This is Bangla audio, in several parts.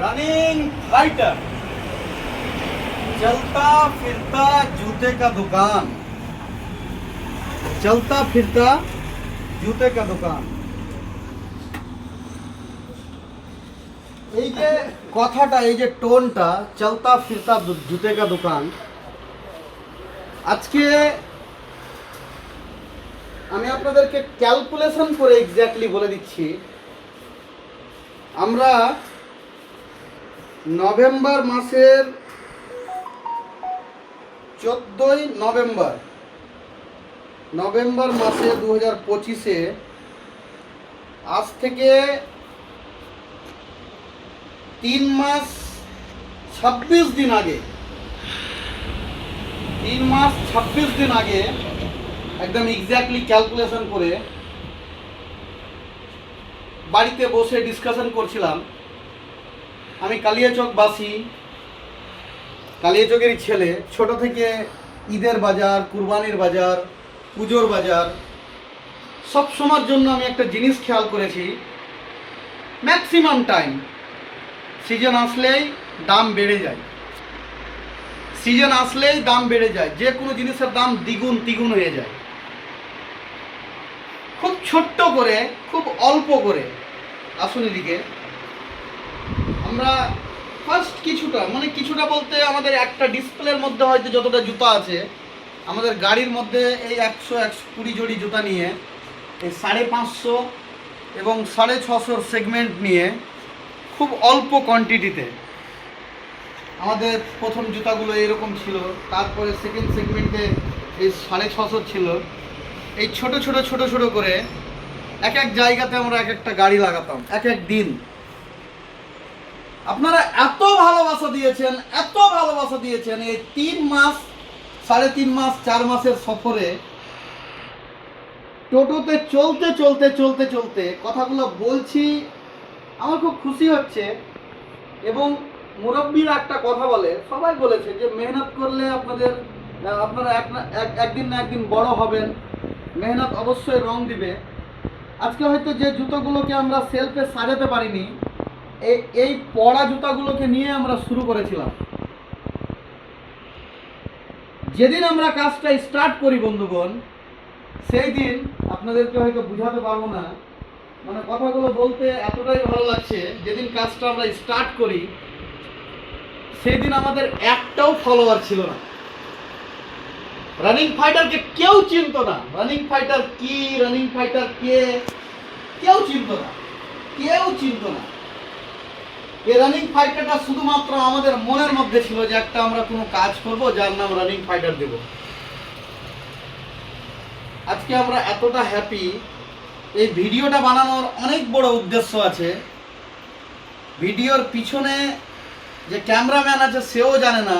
रनिंग फाइटर, चलता फिरता जूते का दुकान, चलता फिरता जूते का दुकान। এই যে কথাটা, এই যে টোনটা, চলতা ফিরতা জুতে কা দোকান, আজকে আমি আপনাদেরকে ক্যালকুলেশন করে এক্স্যাক্টলি বলে দিচ্ছি। আমরা নভেম্বর মাসের 14ই নভেম্বর মাসে 2025-এ আজ থেকে 3 মাস 26 দিন আগে, 3 মাস 26 দিন আগে একদম এক্স্যাক্টলি ক্যালকুলেশন করে বাড়িতে বসে ডিসকাশন করছিলাম। আমি কালিয়াচকবাসী, কালিয়াচকেরই ছেলে। ছোট থেকে ঈদের বাজার, কুরবানির বাজার, পুজোর বাজার সব সময়ের জন্য আমি একটা জিনিস খেয়াল করেছি, ম্যাক্সিমাম টাইম সিজন আসলেই দাম বেড়ে যায়। সিজন আসলেই দাম বেড়ে যায়, যে কোনো জিনিসের দাম দ্বিগুণ তিগুণ হয়ে যায়। খুব ছোট্ট করে, খুব অল্প করে। আসুন এদিকে। আমরা ফার্স্ট কিছুটা বলতে আমাদের একটা ডিসপ্লের মধ্যে হয়তো যতটা জুতা আছে, আমাদের গাড়ির মধ্যে এই 100-120 জোড়ি জুতা নিয়ে, এই 550 এবং 650 সেগমেন্ট নিয়ে খুব অল্প কোয়ান্টিটিতে আমাদের প্রথম জুতাগুলো এরকম ছিল। তারপরে সেকেন্ড সেগমেন্টে এই 650 ছিল। এই ছোট ছোট করে এক এক জায়গাতে আমরা এক একটা গাড়ি লাগাতাম এক এক দিন। আপনারা এত ভালোবাসা দিয়েছেন এই 3 মাস, 3.5 মাস, 4 মাসের সফরে টোটোতে চলতে কথাগুলো বলছি, আমার খুব খুশি হচ্ছে। এবং মুরব্বীরা একটা কথা বলে, সবাই বলেছে যে মেহনত করলে আপনারা একদিন না একদিন বড় হবেন, মেহনত অবশ্যই রং দিবে। আজকে হয়তো যে জুতোগুলোকে আমরা সেলফে সাজাতে পারিনি, এই পড়া জুতাগুলোকে নিয়ে আমরা শুরু করেছিলাম। যেদিন আমরা কাজটা স্টার্ট করি বন্ধুগণ, সেই দিন আপনাদেরকে হয়তো বুঝাতে পারবো না, মানে কথাগুলো বলতে এতটাই ভালো লাগছে। যেদিন কাজটা আমরা স্টার্ট করি সেই দিন আমাদের একটাও ফলোয়ার ছিল না। রানিং ফাইটারকে কেউ চিনতো না। রানিং ফাইটার কি, রানিং ফাইটার কে, কেউ চিনতো না। এই রানিং ফাইটারটা শুধুমাত্র আমাদের মনের মধ্যে ছিল যে একটা আমরা কোনো কাজ করব যার নাম রানিং ফাইটার দেব। আজকে আমরা এতটা হ্যাপি। এই ভিডিওটা বানানোর অনেক বড় উদ্দেশ্য আছে। ভিডিওর পিছনে যে ক্যামেরাম্যান আছে সেও জানে না।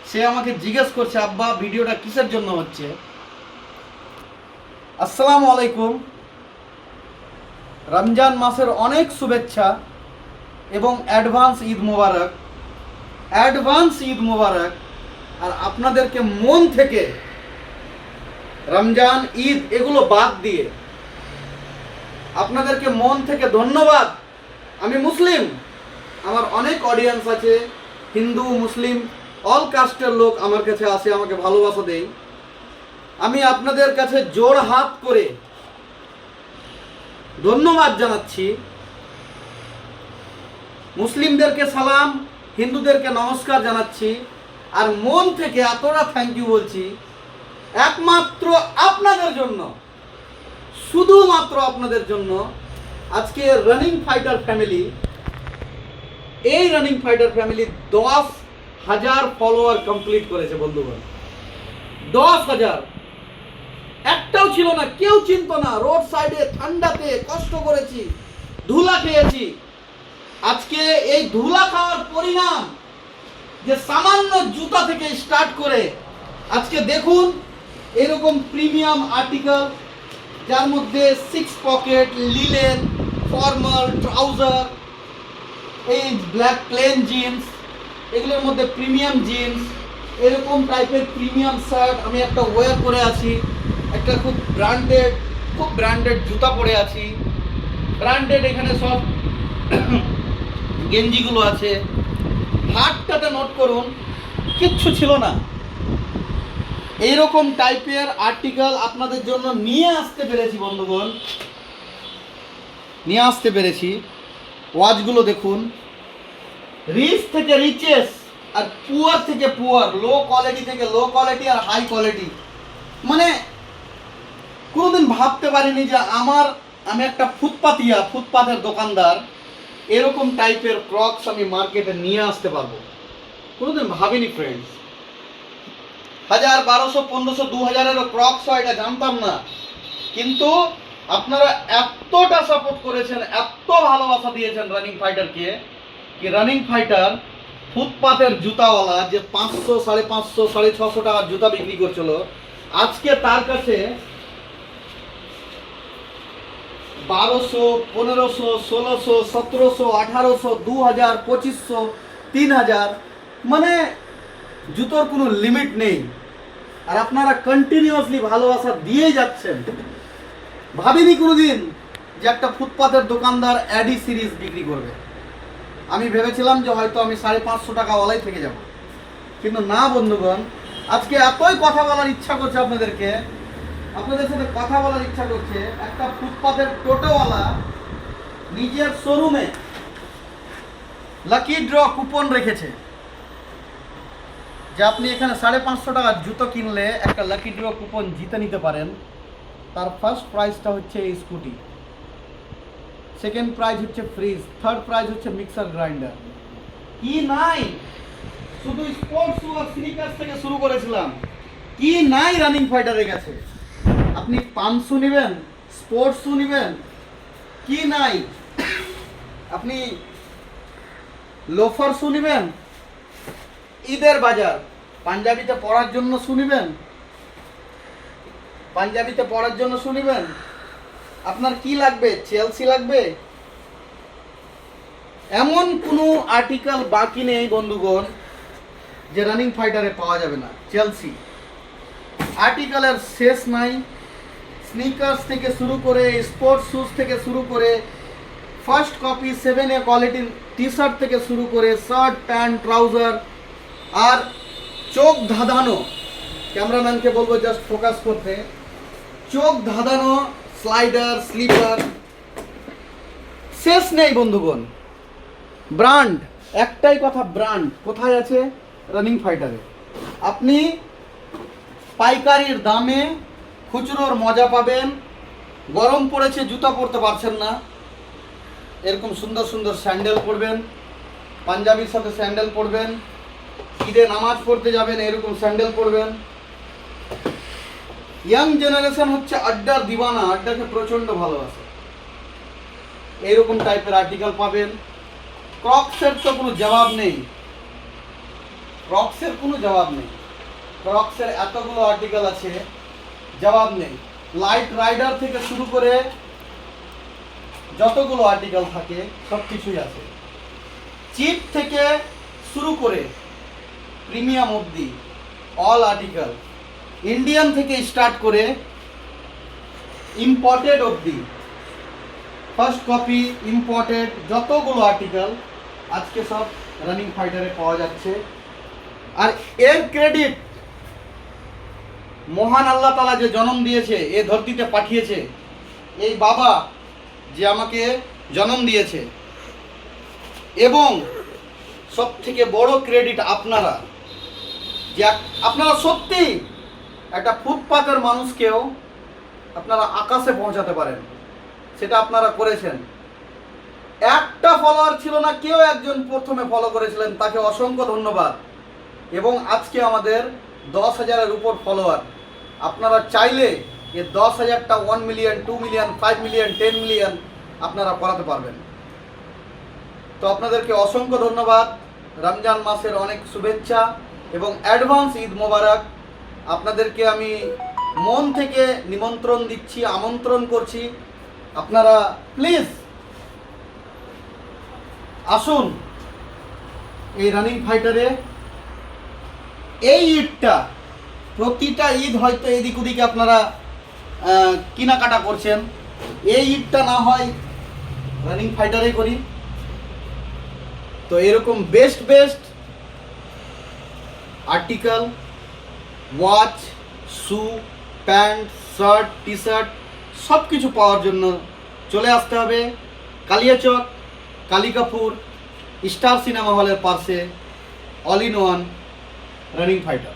সে আমাকে জিজ্ঞেস করছে, আব্বা ভিডিওটা কিসের জন্য হচ্ছে। আসসালামু আলাইকুম। রমজান মাসের অনেক শুভেচ্ছা এবং অ্যাডভান্স ঈদ মোবারক। আর আপনাদেরকে মন থেকে রমজান, ঈদ এগুলো বাদ দিয়ে আপনাদেরকে মন থেকে ধন্যবাদ। আমি মুসলিম, আমার অনেক অডিয়েন্স আছে, হিন্দু, মুসলিম, অল কাস্টের লোক আমার কাছে আসে, আমাকে ভালোবাসা দেয়। আমি আপনাদের কাছে জোড় হাত করে ধন্যবাদ জানাচ্ছি। মুসলিমদেরকে সালাম, হিন্দুদেরকে নমস্কার জানাচ্ছি। আর মন থেকে এতটা থ্যাংক ইউ বলছি একমাত্র আপনাদের জন্য, শুধুমাত্র আপনাদের জন্য। আজকে রানিং ফাইটার ফ্যামিলি, এই running fighter family 10,000 follower complete করেছে বন্ধুগণ। 10,000। একটাও ছিল না, কেউ চিনতো না। রোড সাইডে ঠান্ডাতে কষ্ট করেছি, ধুলা খেয়েছি। আজকে এই ধুলা খাওয়ার পরিণাম যে সামান্য জুতা থেকে স্টার্ট করে আজকে দেখুন এরকম প্রিমিয়াম আর্টিকেল, যার মধ্যে 6 পকেট, লিলেন, ফর্মাল, ট্রাউজার, এই ব্ল্যাক প্লেন জিন্স, এগুলোর মধ্যে প্রিমিয়াম জিন্স, এরকম টাইপের প্রিমিয়াম শার্ট। আমি একটা ওয়্যার করে আছি, একটা খুব ব্র্যান্ডেড জুতা পরে আছি। ব্র্যান্ডেড এখানে সব গেঞ্জিগুলো আছে, হাতটাতে নোট করুন, কিচ্ছু ছিল না। এইরকম টাইপের আর্টিকেল আপনাদের জন্য নিয়ে আসতে পেরেছি বন্ধুগণ, নিয়ে আসতে পেরেছি। ওয়াচগুলো দেখুন, রিচ থেকে রিচেস আর পুয়ার থেকে পুয়ার, লো কোয়ালিটি থেকে লো কোয়ালিটি আর হাই কোয়ালিটি। মানে কোনোদিন ভাবতে পারিনি যে আমি একটা ফুটপাতের দোকানদার, এরকম টাইপের ক্রক্স আমি মার্কেটে নিয়ে আসতে পারবো। কোনোদিন ভাবিনি ফ্রেন্ডস। 1000, 1200, 1500, 2000-এরও ক্রক্স হয় এটা জানতাম না। কিন্তু আপনারা এতটা সাপোর্ট করেছেন, এত ভালোবাসা দিয়েছেন রানিং ফাইটারকে, কি রানিং ফাইটার ফুটপাতের জুতাওয়ালা যে 500, 550, 650 টাকার জুতা বিক্রি করছিল, আজকে তার কাছে 1200, 1500, 1600, 1700, 1800, 2000, 2500, 3000, মানে জুতোর কোনো লিমিট নেই। আর আপনারা কন্টিনিউয়াসলি ভালোবাসা দিয়ে যাচ্ছেন। ভাবিনি কোনোদিন যে একটা ফুটপাতের দোকানদার অ্যাডি সিরিজ বিক্রি করবে। আমি ভেবেছিলাম যে হয়তো আমি 550 টাকাওয়ালাই থেকে যাব, কিন্তু না বন্ধুগণ, আজকে এতই কথা বলার ইচ্ছা করছে আপনাদের সাথে কথা বলার ইচ্ছা করছে। একটা ফুটপাতের টোটোওয়ালা নিজের শোরুমে লাকি ড্র কুপন রেখেছে যে আপনি এখানে 550 টাকার জুতো কিনলে একটা লাকি ড্র কুপন জিতে নিতে পারেন। তার ফার্স্ট প্রাইজটা হচ্ছে এই স্কুটি, সেকেন্ড প্রাইজ হচ্ছে ফ্রিজ, থার্ড প্রাইজ হচ্ছে মিক্সার গ্রাইন্ডার। কি নাই, শুধু স্পোর্টস শু আর স্নিকার্স থেকে শুরু করেছিলাম, কি নাই রানিং ফাইটারের কাছে। আপনি পাম্প শু নেবেন, স্পোর্টস শু নেবেন, কি নাই। আপনি লোফার শু নেবেন, ঈদের বাজার, পাঞ্জাবিতে পরার জন্য শুনিবেন, পাঞ্জাবিতে পরার জন্য শুনিবেন। আপনার কি লাগবে? চেলসি লাগবে? এমন কোনো আর্টিকেল বাকি নেই বন্ধুগণ যে রানিং ফাইটারে পাওয়া যাবে না। চেলসি আর্টিকেলের শেষ নাই। স্নিকার্স থেকে শুরু করে, স্পোর্টস শুজ থেকে শুরু করে, ফার্স্ট কপি 7A কোয়ালিটির টি শার্ট থেকে শুরু করে শার্ট, প্যান্ট, ট্রাউজার, আর চোখ ধাঁধানো, ক্যামেরাম্যানকে বলবো জাস্ট ফোকাস করতে, চোখ ধাঁধানো স্লাইডার, স্লিপার, শেষ নেই বন্ধুগণ। ব্র্যান্ড, একটাই কথা, ব্র্যান্ড কোথায় আছে? রানিং ফাইটারে। আপনি পাইকারির দামে খুচরোর মজা পাবেন। গরম পড়েছে, জুতা পরতে পারছেন না, এরকম সুন্দর সুন্দর স্যান্ডেল পরবেন, পাঞ্জাবির সাথে স্যান্ডেল পরবেন, ঈদে নামাজ পড়তে যাবেন এরকম স্যান্ডেল পরবেন। ইয়াং জেনারেশন হচ্ছে আড্ডার দিওয়ানা, আড্ডাকে প্রচণ্ড ভালোবাসে, এইরকম টাইপের আর্টিকেল পাবেন। ক্রক্সের তো কোনো জবাব নেই, ক্রক্সের কোনো জবাব নেই। ক্রক্সের এতগুলো আর্টিকেল আছে, জবাব নেই। লাইট রাইডার থেকে শুরু করে যতগুলো আর্টিকেল থাকে সব কিছুই আছে। চিপ থেকে শুরু করে প্রিমিয়াম অবধি অল আর্টিকেল, ইন্ডিয়ান থেকে স্টার্ট করে ইম্পোর্টেড অবধি, ফার্স্ট কপি, ইম্পোর্টেড, যতগুলো আর্টিকেল আজকে সব রানিং ফাইটারে পাওয়া যাচ্ছে। আর এর ক্রেডিট মহান আল্লাহ তাআলা যে জন্ম দিয়েছে, এ ধরতিতে পাঠিয়েছে, এই বাবা যে আমাকে জন্ম দিয়েছে, এবং সব থেকে বড় ক্রেডিট আপনারা, যে আপনারা সত্যি একটা ফুটপাতের মানুষকেও আপনারা আকাশে পৌঁছাতে পারেন, সেটা আপনারা করেছেন। একটা ফলোয়ার ছিল না, কেউ একজন প্রথমে ফলো করেছিলেন, তাকে অসংখ্য ধন্যবাদ। এবং আজকে আমাদের 10,000-এর উপর ফলোয়ার। আপনারা চাইলে এ 10,000টা 1 মিলিয়ন, 2 মিলিয়ন, 5 মিলিয়ন, 10 মিলিয়ন আপনারা করাতে পারবেন। তো আপনাদেরকে অসংখ্য ধন্যবাদ, রমজান মাসের অনেক শুভেচ্ছা এবং অ্যাডভান্স ঈদ মোবারক। আপনাদেরকে আমি মন থেকে নিমন্ত্রণ দিচ্ছি, আমন্ত্রণ করছি, আপনারা প্লিজ আসুন এই রানিং ফাইটারে। এই ঈদটা, প্রতিটা ঈদ হয়তো এদিক ওদিকে আপনারা কেনাকাটা করছেন, এই ঈদটা না হয় রানিং ফাইটারে করি। তো এরকম বেস্ট বেস্ট আর্টিকেল, ওয়াচ, শু, প্যান্ট, শার্ট, টি শার্ট সব কিছু পাওয়ার জন্য চলে আসতে হবে কালিয়াচক, কালিকাপুর, স্টার সিনেমা হলের পাশে all in one running fighter.